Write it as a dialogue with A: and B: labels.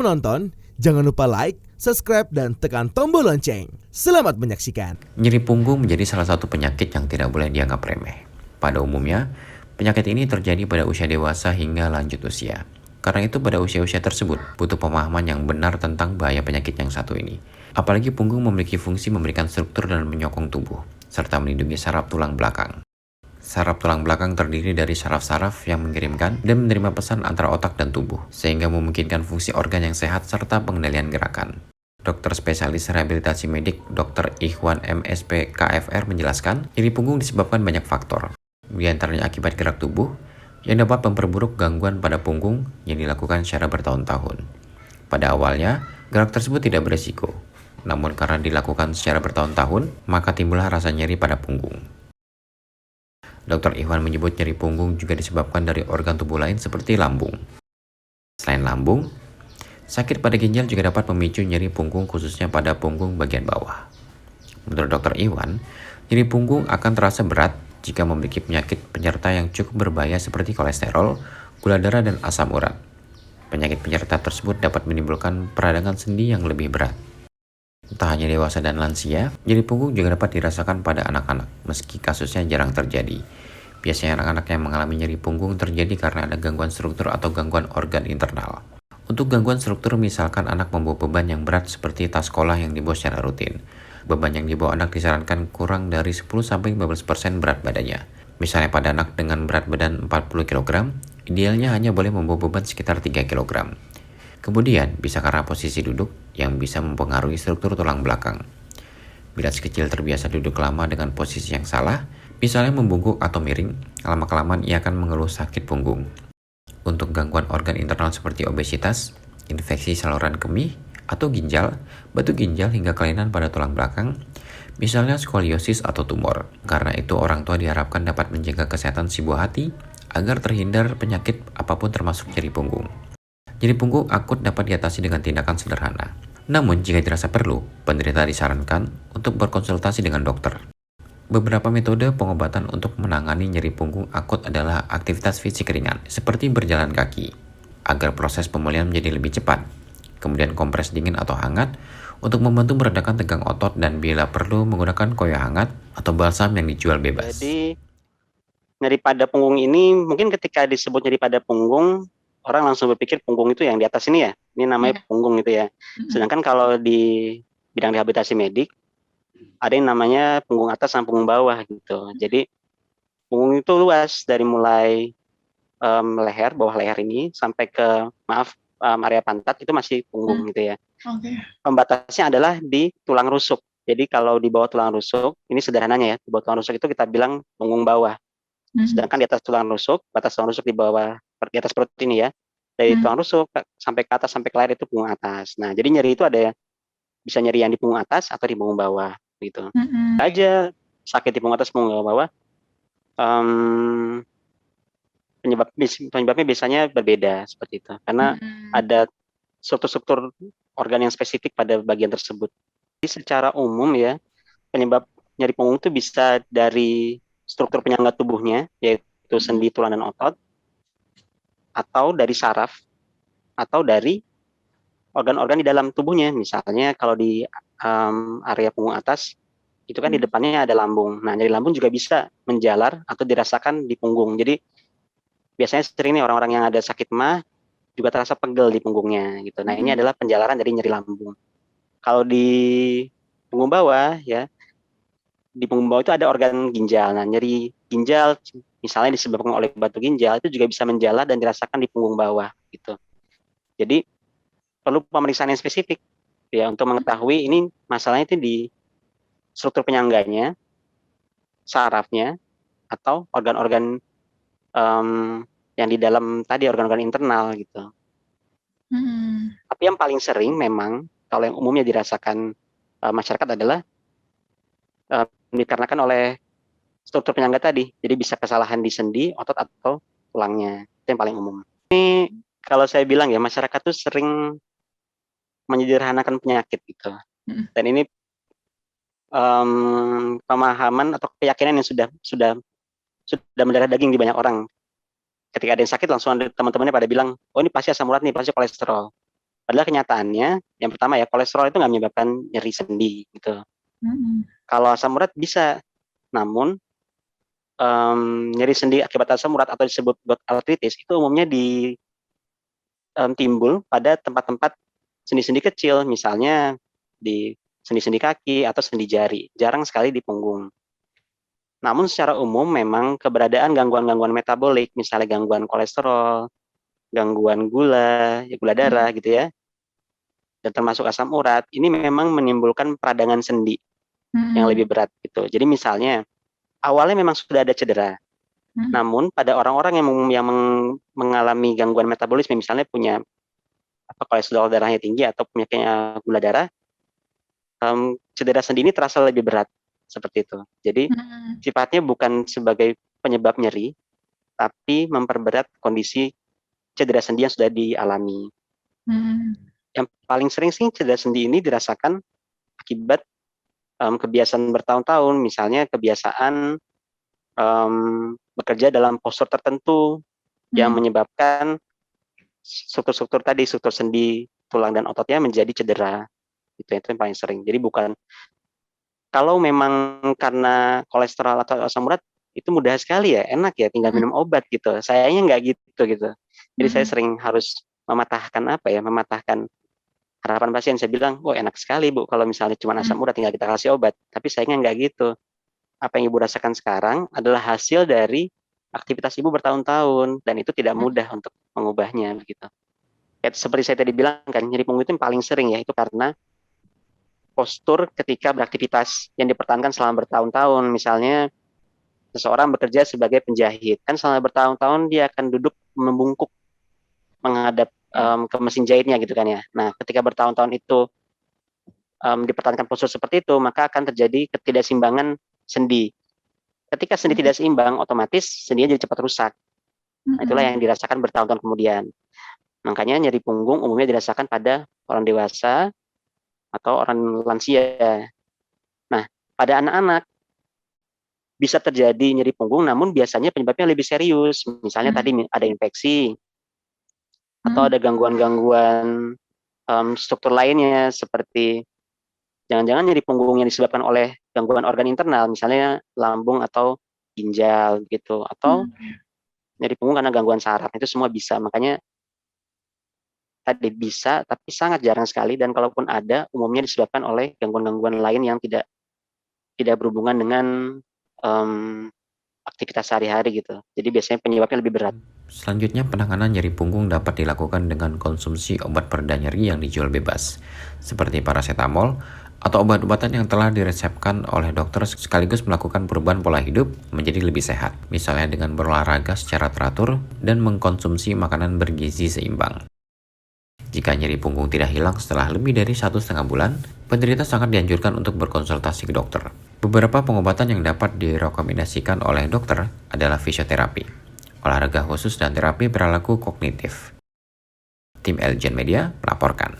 A: menonton, jangan lupa like, subscribe, dan tekan tombol lonceng. Selamat menyaksikan.
B: Nyeri punggung menjadi salah satu penyakit yang tidak boleh dianggap remeh. Pada umumnya, penyakit ini terjadi pada usia dewasa hingga lanjut usia. Karena itu pada usia-usia tersebut butuh pemahaman yang benar tentang bahaya penyakit yang satu ini. Apalagi punggung memiliki fungsi memberikan struktur dan menyokong tubuh, serta melindungi saraf tulang belakang. Saraf tulang belakang terdiri dari saraf-saraf yang mengirimkan dan menerima pesan antara otak dan tubuh, sehingga memungkinkan fungsi organ yang sehat serta pengendalian gerakan. Dokter spesialis rehabilitasi medik Dr. Ikhwan MSP KFR menjelaskan, nyeri punggung disebabkan banyak faktor, di antaranya akibat gerak tubuh, yang dapat memperburuk gangguan pada punggung yang dilakukan secara bertahun-tahun. Pada awalnya, gerak tersebut tidak beresiko, namun karena dilakukan secara bertahun-tahun, maka timbullah rasa nyeri pada punggung. Dr. Ikhwan menyebut nyeri punggung juga disebabkan dari organ tubuh lain seperti lambung. Selain lambung, sakit pada ginjal juga dapat memicu nyeri punggung khususnya pada punggung bagian bawah. Menurut Dr. Ikhwan, nyeri punggung akan terasa berat jika memiliki penyakit penyerta yang cukup berbahaya seperti kolesterol, gula darah, dan asam urat. Penyakit penyerta tersebut dapat menimbulkan peradangan sendi yang lebih berat. Tak hanya dewasa dan lansia, nyeri punggung juga dapat dirasakan pada anak-anak, meski kasusnya jarang terjadi. Biasanya anak-anak yang mengalami nyeri punggung terjadi karena ada gangguan struktur atau gangguan organ internal. Untuk gangguan struktur, misalkan anak membawa beban yang berat seperti tas sekolah yang dibawa secara rutin. Beban yang dibawa anak disarankan kurang dari 10-15% berat badannya. Misalnya pada anak dengan berat badan 40 kg, idealnya hanya boleh membawa beban sekitar 3 kg. Kemudian, bisa karena posisi duduk yang bisa mempengaruhi struktur tulang belakang. Bila si kecil terbiasa duduk lama dengan posisi yang salah, misalnya membungkuk atau miring, lama-kelamaan ia akan mengeluh sakit punggung. Untuk gangguan organ internal seperti obesitas, infeksi saluran kemih, atau ginjal, batu ginjal hingga kelainan pada tulang belakang, misalnya skoliosis atau tumor. Karena itu orang tua diharapkan dapat menjaga kesehatan si buah hati agar terhindar penyakit apapun termasuk nyeri punggung. Nyeri punggung akut dapat diatasi dengan tindakan sederhana. Namun, jika dirasa perlu, penderita disarankan untuk berkonsultasi dengan dokter. Beberapa metode pengobatan untuk menangani nyeri punggung akut adalah aktivitas fisik ringan, seperti berjalan kaki, agar proses pemulihan menjadi lebih cepat. Kemudian kompres dingin atau hangat, untuk membantu meredakan tegang otot dan bila perlu menggunakan koyo hangat atau balsam yang dijual bebas.
C: Jadi, nyeri pada punggung ini mungkin ketika disebut nyeri pada punggung, orang langsung berpikir punggung itu yang di atas ini ya, ini namanya punggung gitu ya. Sedangkan kalau di bidang rehabilitasi medik, ada yang namanya punggung atas sama punggung bawah gitu. Jadi punggung itu luas dari mulai leher, bawah leher ini sampai ke area pantat itu masih punggung gitu ya. Pembatasnya adalah di tulang rusuk. Jadi kalau di bawah tulang rusuk, ini sederhananya ya, di bawah tulang rusuk itu kita bilang punggung bawah. Sedangkan di atas tulang rusuk, batas tulang rusuk di bawah, di atas perut ini ya, dari tulang rusuk sampai ke atas sampai ke leher itu punggung atas. Nah, jadi nyeri itu ada bisa nyeri yang di punggung atas atau di punggung bawah gitu. Aja sakit di punggung atas punggung bawah. Penyebabnya biasanya berbeda seperti itu. Karena ada struktur-struktur organ yang spesifik pada bagian tersebut. Jadi secara umum ya, penyebab nyeri punggung itu bisa dari struktur penyangga tubuhnya, yaitu sendi, tulang, dan otot, atau dari saraf, atau dari organ-organ di dalam tubuhnya. Misalnya kalau di area punggung atas, itu kan di depannya ada lambung. Nah, nyeri lambung juga bisa menjalar atau dirasakan di punggung. Jadi biasanya sering nih orang-orang yang ada sakit mah juga terasa pegel di punggungnya gitu. Nah, ini adalah penjalaran dari nyeri lambung. Kalau di punggung bawah ya, di punggung bawah itu ada organ ginjal. Nah, nyeri ginjal misalnya disebabkan oleh batu ginjal itu juga bisa menjalar dan dirasakan di punggung bawah gitu. Jadi perlu pemeriksaan yang spesifik ya untuk mengetahui ini masalahnya itu di struktur penyangganya, sarafnya, atau organ-organ yang di dalam tadi organ-organ internal gitu. Tapi yang paling sering memang kalau yang umumnya dirasakan masyarakat adalah dikarenakan oleh struktur penyangga tadi. Jadi bisa kesalahan di sendi, otot, atau tulangnya. Itu yang paling umum. Ini kalau saya bilang ya, masyarakat tuh sering menyederhanakan penyakit gitu. Dan ini pemahaman atau keyakinan yang sudah mendarah daging di banyak orang. Ketika ada yang sakit langsung ada teman-temannya pada bilang, oh ini pasti asam urat nih, pasti kolesterol. Padahal kenyataannya, yang pertama ya, kolesterol itu nggak menyebabkan nyeri sendi gitu. Kalau asam urat bisa, namun nyeri sendi akibat asam urat atau disebut gout arthritis itu umumnya timbul pada tempat-tempat sendi-sendi kecil, misalnya di sendi-sendi kaki atau sendi jari, jarang sekali di punggung. Namun secara umum memang keberadaan gangguan-gangguan metabolik, misalnya gangguan kolesterol, gangguan gula, ya gula darah gitu ya, dan termasuk asam urat, ini memang menimbulkan peradangan sendi yang lebih berat gitu. Jadi misalnya awalnya memang sudah ada cedera, namun pada orang-orang yang mengalami gangguan metabolisme, misalnya punya kolesterol darahnya tinggi atau penyakitnya gula darah, cedera sendi ini terasa lebih berat seperti itu. Jadi sifatnya bukan sebagai penyebab nyeri, tapi memperberat kondisi cedera sendi yang sudah dialami. Yang paling sering sih cedera sendi ini dirasakan akibat kebiasaan bertahun-tahun, misalnya kebiasaan bekerja dalam postur tertentu yang menyebabkan struktur-struktur tadi, struktur sendi, tulang dan ototnya menjadi cedera. Itu yang paling sering. Jadi bukan, kalau memang karena kolesterol atau asam urat itu mudah sekali ya, enak ya, tinggal minum obat gitu. Sayangnya nggak gitu. Jadi saya sering harus mematahkan harapan pasien. Saya bilang, enak sekali Bu, kalau misalnya cuma asam urat tinggal kita kasih obat. Tapi sayangnya nggak gitu. Apa yang Ibu rasakan sekarang adalah hasil dari aktivitas Ibu bertahun-tahun, dan itu tidak mudah untuk mengubahnya begitu. Ya, seperti saya tadi bilang kan, nyeri punggung itu yang paling sering ya, itu karena postur ketika beraktivitas yang dipertahankan selama bertahun-tahun. Misalnya seseorang bekerja sebagai penjahit, kan selama bertahun-tahun dia akan duduk membungkuk menghadap ke mesin jahitnya gitu kan ya. Nah, ketika bertahun-tahun itu dipertahankan postur seperti itu, maka akan terjadi ketidakseimbangan sendi. Ketika sendi tidak seimbang, otomatis sendinya jadi cepat rusak. Nah, itulah yang dirasakan bertahun-tahun kemudian. Makanya nyeri punggung umumnya dirasakan pada orang dewasa atau orang lansia. Nah, pada anak-anak bisa terjadi nyeri punggung, namun biasanya penyebabnya lebih serius. Misalnya tadi ada infeksi, atau ada gangguan-gangguan struktur lainnya, seperti jangan-jangan nyeri punggung yang disebabkan oleh gangguan organ internal, misalnya lambung atau ginjal gitu, atau nyeri punggung karena gangguan saraf. Itu semua bisa. Makanya tadi bisa, tapi sangat jarang sekali, dan kalaupun ada, umumnya disebabkan oleh gangguan-gangguan lain yang tidak berhubungan dengan aktivitas sehari-hari gitu. Jadi biasanya penyebabnya lebih berat.
B: Selanjutnya, penanganan nyeri punggung dapat dilakukan dengan konsumsi obat pereda nyeri yang dijual bebas, seperti paracetamol atau obat-obatan yang telah diresepkan oleh dokter, sekaligus melakukan perubahan pola hidup menjadi lebih sehat, misalnya dengan berolahraga secara teratur dan mengkonsumsi makanan bergizi seimbang. Jika nyeri punggung tidak hilang setelah lebih dari 1,5 bulan, penderita sangat dianjurkan untuk berkonsultasi ke dokter. Beberapa pengobatan yang dapat direkomendasikan oleh dokter adalah fisioterapi, olahraga khusus, dan terapi perilaku kognitif. Tim Elgen Media melaporkan.